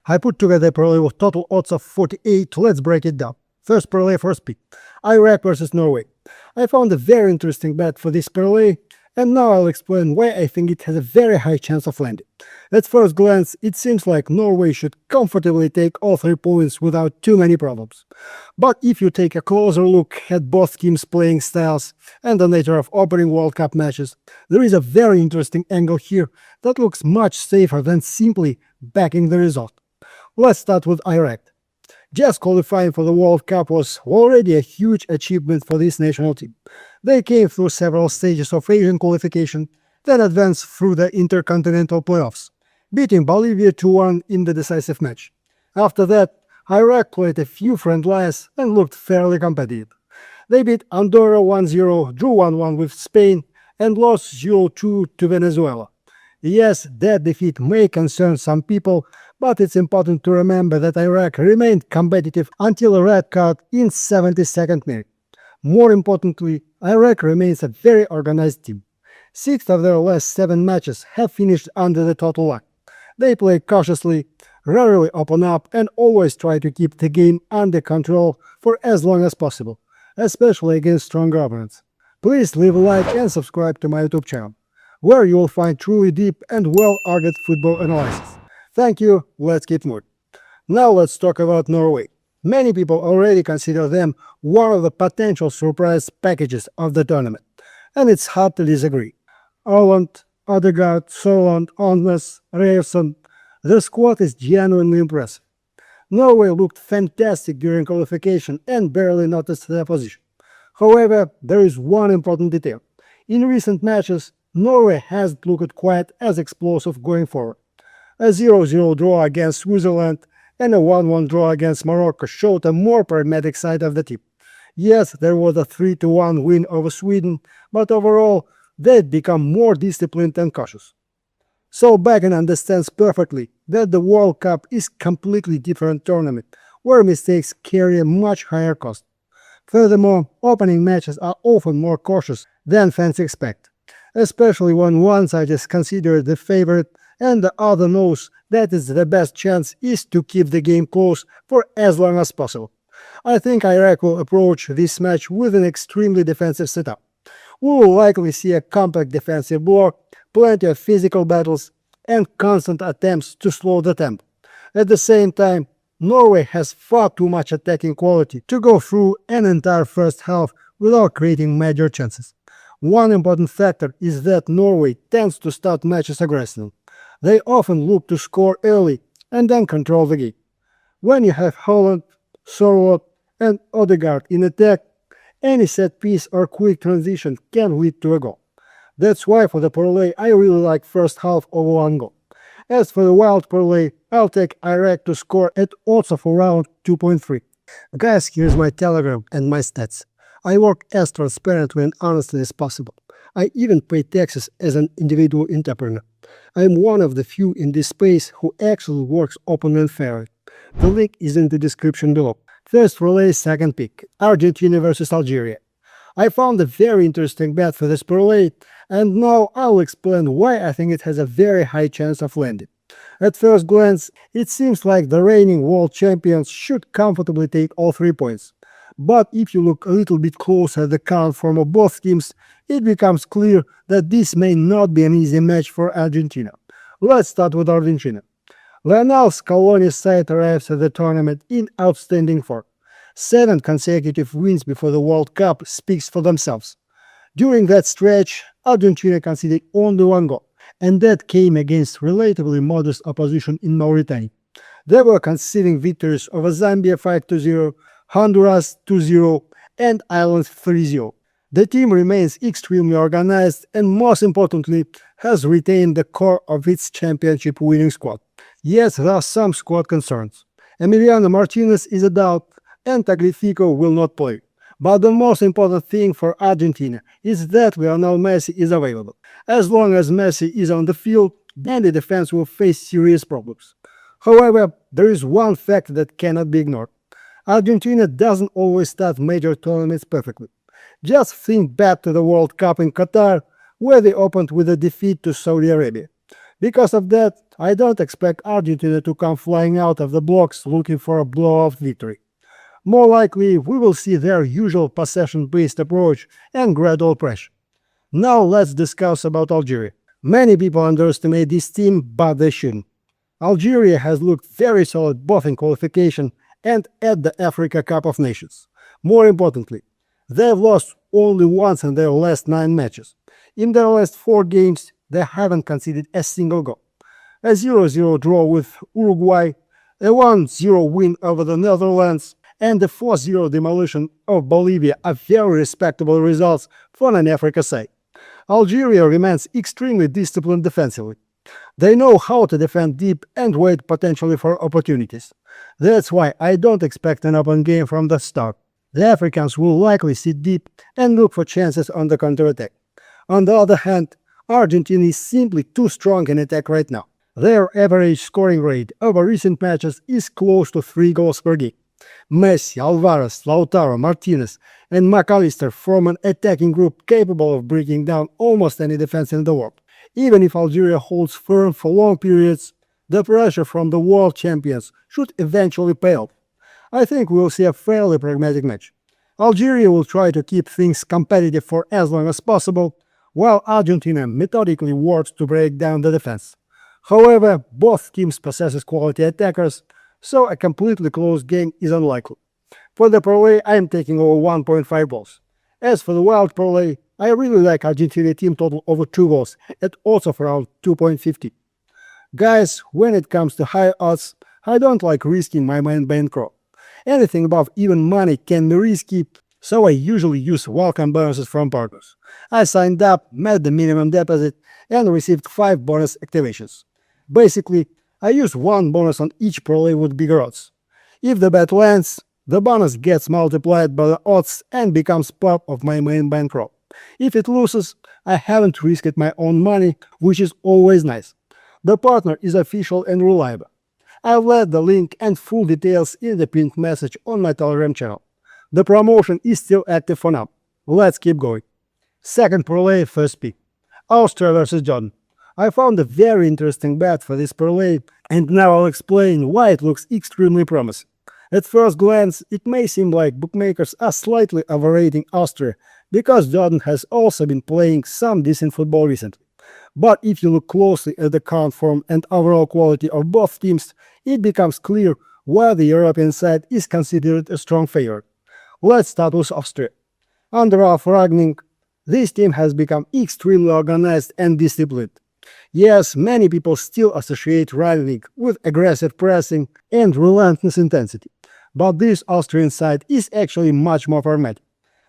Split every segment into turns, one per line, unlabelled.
I put together a parlay with total odds of 48. Let's break it down. First parlay, first pick. Iraq versus Norway. I found a very interesting bet for this parlay, and now I'll explain why I think it has a very high chance of landing. At first glance, it seems like Norway should comfortably take all 3 points without too many problems. But if you take a closer look at both teams' playing styles and the nature of opening World Cup matches, there is a very interesting angle here that looks much safer than simply backing the result. Let's start with Iraq. Just qualifying for the World Cup was already a huge achievement for this national team. They came through several stages of Asian qualification, then advanced through the intercontinental playoffs, beating Bolivia 2-1 in the decisive match. After that, Iraq played a few friendlies and looked fairly competitive. They beat Andorra 1-0, drew 1-1 with Spain, and lost 0-2 to Venezuela. Yes, that defeat may concern some people, but it's important to remember that Iraq remained competitive until a red card in 72nd minute. More importantly, Iraq remains a very organized team. 6 of their last 7 matches have finished under the total line. They play cautiously, rarely open up, and always try to keep the game under control for as long as possible, especially against stronger opponents. Please leave a like and subscribe to my YouTube channel, where you will find truly deep and well-argued football analysis. Thank you, let's keep moving. Now let's talk about Norway. Many people already consider them one of the potential surprise packages of the tournament, and it's hard to disagree. Haaland, Odegaard, Soland, Onnes, Reierson, the squad is genuinely impressive. Norway looked fantastic during qualification and barely noticed the opposition. However, there is one important detail. In recent matches, Norway hasn't looked quite as explosive going forward. A 0-0 draw against Switzerland and a 1-1 draw against Morocco showed a more pragmatic side of the team. Yes, there was a 3-1 win over Sweden, but overall, they'd become more disciplined and cautious. So Bagan understands perfectly that the World Cup is a completely different tournament, where mistakes carry a much higher cost. Furthermore, opening matches are often more cautious than fans expect, especially when one side is considered the favorite and the other knows that the best chance is to keep the game close for as long as possible. I think Iraq will approach this match with an extremely defensive setup. We will likely see a compact defensive block, plenty of physical battles, and constant attempts to slow the tempo. At the same time, Norway has far too much attacking quality to go through an entire first half without creating major chances. One important factor is that Norway tends to start matches aggressively. They often look to score early and then control the game. When you have Haaland, Sorloth, and Odegaard in attack, any set piece or quick transition can lead to a goal. That's why for the parlay I really like first half over 1 goal. As for the wild parlay, I'll take Iraq to score at odds of around 2.3. Guys, here's my Telegram and my stats. I work as transparently and honestly as possible. I even pay taxes as an individual entrepreneur. I am one of the few in this space who actually works openly and fairly. The link is in the description below. First parlay, second pick. Argentina versus Algeria. I found a very interesting bet for this parlay, and now I'll explain why I think it has a very high chance of landing. At first glance, it seems like the reigning world champions should comfortably take all 3 points. But if you look a little bit closer at the current form of both teams, it becomes clear that this may not be an easy match for Argentina. Let's start with Argentina. Lionel Scaloni's side arrives at the tournament in outstanding form. 7 consecutive wins before the World Cup speaks for themselves. During that stretch, Argentina conceded only 1 goal, and that came against relatively modest opposition in Mauritania. They were conceding victories over Zambia 5-0, Honduras 2-0, and Ireland 3-0. The team remains extremely organized and, most importantly, has retained the core of its championship winning squad. Yes, there are some squad concerns. Emiliano Martinez is a doubt, and Tagliafico will not play. But the most important thing for Argentina is that Lionel Messi is available. As long as Messi is on the field, then the defense will face serious problems. However, there is one fact that cannot be ignored. Argentina doesn't always start major tournaments perfectly. Just think back to the World Cup in Qatar, where they opened with a defeat to Saudi Arabia. Because of that, I don't expect Argentina to come flying out of the blocks looking for a blowout victory. More likely, we will see their usual possession-based approach and gradual pressure. Now let's discuss about Algeria. Many people underestimate this team, but they shouldn't. Algeria has looked very solid both in qualification and at the Africa Cup of Nations. More importantly, they've lost only once in their last 9 matches. In their last 4 games, they haven't conceded a single goal. A 0-0 draw with Uruguay, a 1-0 win over the Netherlands, and the 4-0 demolition of Bolivia are very respectable results for an Africa side. Algeria remains extremely disciplined defensively. They know how to defend deep and wait potentially for opportunities. That's why I don't expect an open game from the start. The Africans will likely sit deep and look for chances on the counterattack. On the other hand, Argentina is simply too strong in attack right now. Their average scoring rate over recent matches is close to 3 goals per game. Messi, Alvarez, Lautaro, Martinez, and McAllister form an attacking group capable of breaking down almost any defense in the world. Even if Algeria holds firm for long periods, the pressure from the world champions should eventually pay off. I think we will see a fairly pragmatic match. Algeria will try to keep things competitive for as long as possible, while Argentina methodically works to break down the defense. However, both teams possess quality attackers, so a completely close game is unlikely. For the parlay, I am taking over 1.5 goals. As for the wild parlay, I really like Argentina team total over 2 goals at odds of around 2.50. Guys, when it comes to high odds, I don't like risking my main bankroll. Anything above even money can be risky, so I usually use welcome bonuses from partners. I signed up, met the minimum deposit, and received 5 bonus activations. Basically, I use 1 bonus on each parlay with bigger odds. If the bet lands, the bonus gets multiplied by the odds and becomes part of my main bankroll. If it loses, I haven't risked my own money, which is always nice. The partner is official and reliable. I've left the link and full details in the pinned message on my Telegram channel. The promotion is still active for now. Let's keep going. Second parlay, first pick. Austria vs Jordan. I found a very interesting bet for this parlay, and now I'll explain why it looks extremely promising. At first glance, it may seem like bookmakers are slightly overrating Austria, because Jordan has also been playing some decent football recently. But if you look closely at the current form and overall quality of both teams, it becomes clear why the European side is considered a strong favorite. Let's start with Austria. Under Ralf Rangnick, this team has become extremely organized and disciplined. Yes, many people still associate Rangnick with aggressive pressing and relentless intensity, but this Austrian side is actually much more pragmatic.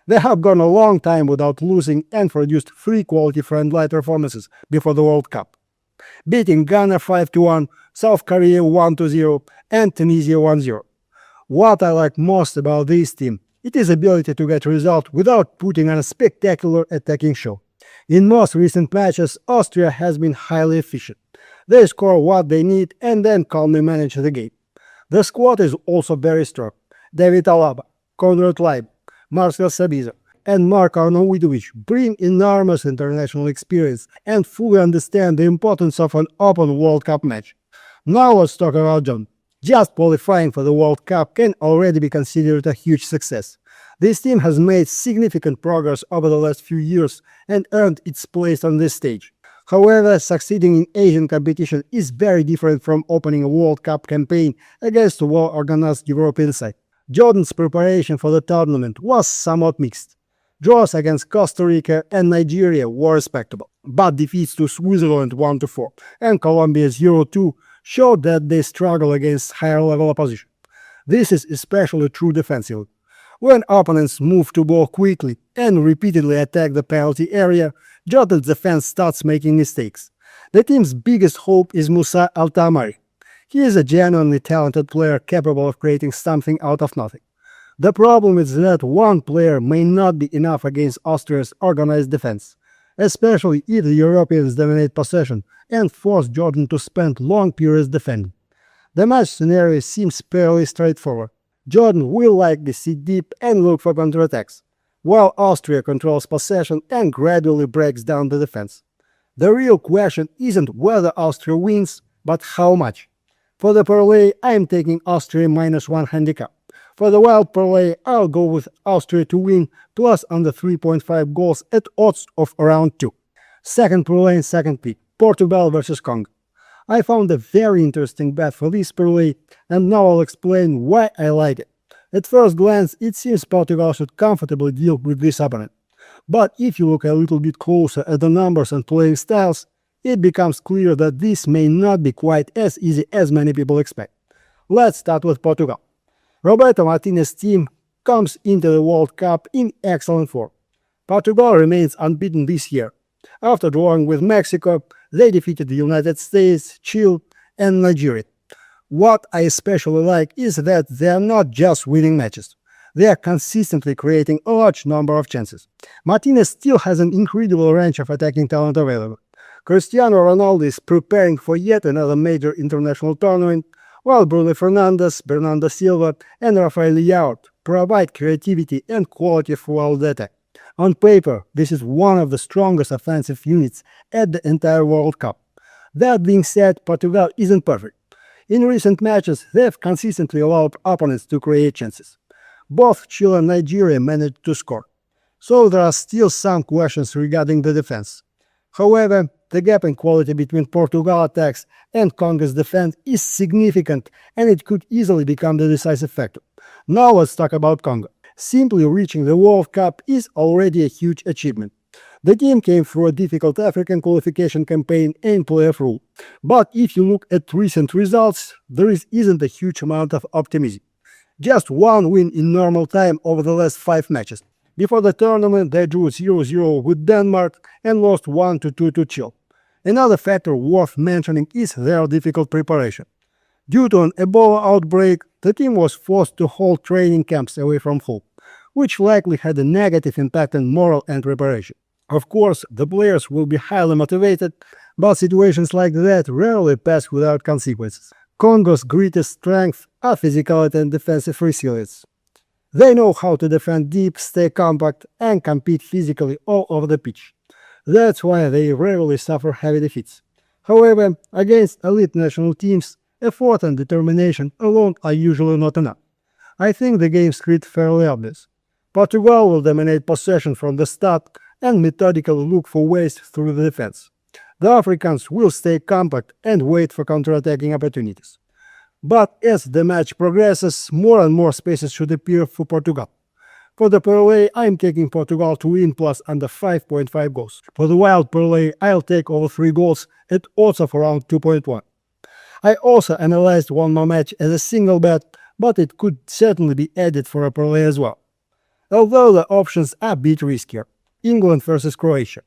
They have gone a long time without losing and produced 3 quality friendly performances before the World Cup, beating Ghana 5-1, South Korea 1-0, and Tunisia 1-0. What I like most about this team, it is ability to get results without putting on a spectacular attacking show. In most recent matches, Austria has been highly efficient. They score what they need and then calmly manage the game. The squad is also very strong. David Alaba, Konrad Leib, Marcel Sabitzer, and Mark Arnautovic bring enormous international experience and fully understand the importance of an open World Cup match. Now let's talk about Jordan. Just qualifying for the World Cup can already be considered a huge success. This team has made significant progress over the last few years and earned its place on this stage. However, succeeding in Asian competition is very different from opening a World Cup campaign against a well-organized European side. Jordan's preparation for the tournament was somewhat mixed. Draws against Costa Rica and Nigeria were respectable, but defeats to Switzerland 1-4 and Colombia 0-2 showed that they struggle against higher-level opposition. This is especially true defensively. When opponents move to ball quickly and repeatedly attack the penalty area, Jordan's defense starts making mistakes. The team's biggest hope is Moussa Altamari. He is a genuinely talented player capable of creating something out of nothing. The problem is that one player may not be enough against Austria's organized defense, especially if the Europeans dominate possession and force Jordan to spend long periods defending. The match scenario seems fairly straightforward. Jordan will likely sit deep and look for counterattacks, while Austria controls possession and gradually breaks down the defense. The real question isn't whether Austria wins, but how much. For the parlay, I am taking Austria -1 handicap. For the wild parlay, I'll go with Austria to win plus under 3.5 goals at odds of around 2. Second parlay and second pick, Portugal versus Congo. I found a very interesting bet for this parlay, and now I'll explain why I like it. At first glance, it seems Portugal should comfortably deal with this opponent. But if you look a little bit closer at the numbers and playing styles, it becomes clear that this may not be quite as easy as many people expect. Let's start with Portugal. Roberto Martinez's team comes into the World Cup in excellent form. Portugal remains unbeaten this year. After drawing with Mexico, they defeated the United States, Chile, and Nigeria. What I especially like is that they are not just winning matches. They are consistently creating a large number of chances. Martinez still has an incredible range of attacking talent available. Cristiano Ronaldo is preparing for yet another major international tournament, while Bruno Fernandes, Bernardo Silva, and Rafael Leao provide creativity and quality throughout the attack. On paper, this is one of the strongest offensive units at the entire World Cup. That being said, Portugal isn't perfect. In recent matches, they have consistently allowed opponents to create chances. Both Chile and Nigeria managed to score, so there are still some questions regarding the defense. However, the gap in quality between Portugal attacks and Congo's defense is significant, and it could easily become the decisive factor. Now let's talk about Congo. Simply reaching the World Cup is already a huge achievement. The team came through a difficult African qualification campaign and playoff rule. But if you look at recent results, there isn't a huge amount of optimism. Just one win in normal time over the last 5 matches. Before the tournament, they drew 0-0 with Denmark and lost 1-2 to Chile. Another factor worth mentioning is their difficult preparation. Due to an Ebola outbreak, the team was forced to hold training camps away from home, which likely had a negative impact on morale and preparation. Of course, the players will be highly motivated, but situations like that rarely pass without consequences. Congo's greatest strength are physicality and defensive resilience. They know how to defend deep, stay compact, and compete physically all over the pitch. That's why they rarely suffer heavy defeats. However, against elite national teams, effort and determination alone are usually not enough. I think the game's script fairly obvious. Portugal will dominate possession from the start and methodically look for ways through the defense. The Africans will stay compact and wait for counterattacking opportunities. But as the match progresses, more and more spaces should appear for Portugal. For the parlay, I'm taking Portugal to win plus under 5.5 goals. For the wild parlay, I'll take over 3 goals at odds of around 2.1. I also analyzed one more match as a single bet, but it could certainly be added for a parlay as well. Although the options are a bit riskier. England versus Croatia.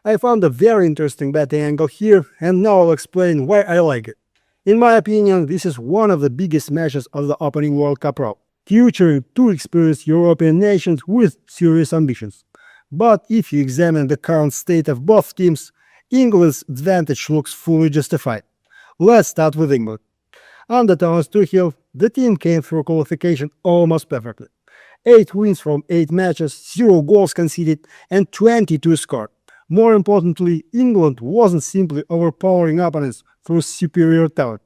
I found a very interesting betting angle here, and now I'll explain why I like it. In my opinion, this is one of the biggest matches of the opening World Cup round, featuring 2 experienced European nations with serious ambitions. But if you examine the current state of both teams, England's advantage looks fully justified. Let's start with England. Under Thomas Tuchel, the team came through qualification almost perfectly. 8 wins from 8 matches, 0 goals conceded, and 22 scored. More importantly, England wasn't simply overpowering opponents through superior talent.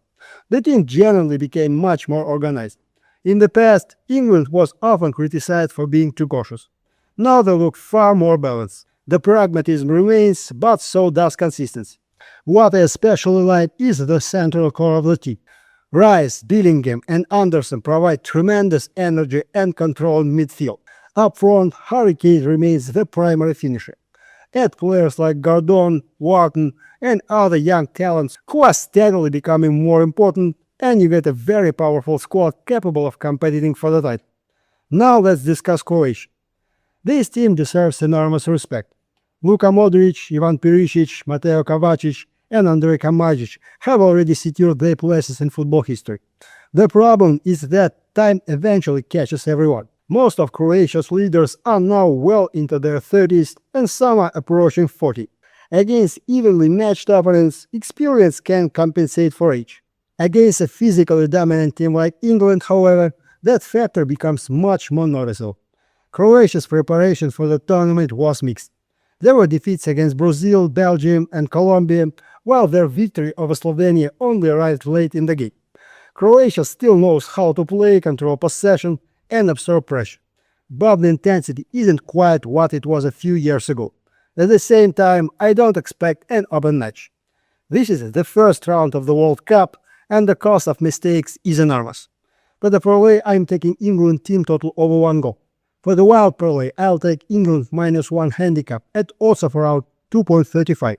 The team generally became much more organized. In the past, England was often criticized for being too cautious. Now they look far more balanced. The pragmatism remains, but so does consistency. What I especially like is the central core of the team. Rice, Bellingham, and Anderson provide tremendous energy and control in midfield. Up front, Harry Kane remains the primary finisher. Add players like Gordon, Wharton, and other young talents who are steadily becoming more important, and you get a very powerful squad capable of competing for the title. Now let's discuss Croatia. This team deserves enormous respect. Luka Modric, Ivan Perisic, Mateo Kovacic, and Andrej Kamajic have already secured their places in football history. The problem is that time eventually catches everyone. Most of Croatia's leaders are now well into their 30s and some are approaching 40. Against evenly matched opponents, experience can compensate for age. Against a physically dominant team like England, however, that factor becomes much more noticeable. Croatia's preparation for the tournament was mixed. There were defeats against Brazil, Belgium, and Colombia, while their victory over Slovenia only arrived late in the game. Croatia still knows how to play, control possession, and absorb pressure, but the intensity isn't quite what it was a few years ago. At the same time, I don't expect an open match. This is the first round of the World Cup, and the cost of mistakes is enormous. For the parlay, I'm taking England team total over 1 goal. For the wild parlay, I'll take England -1 handicap at odds of around 2.35.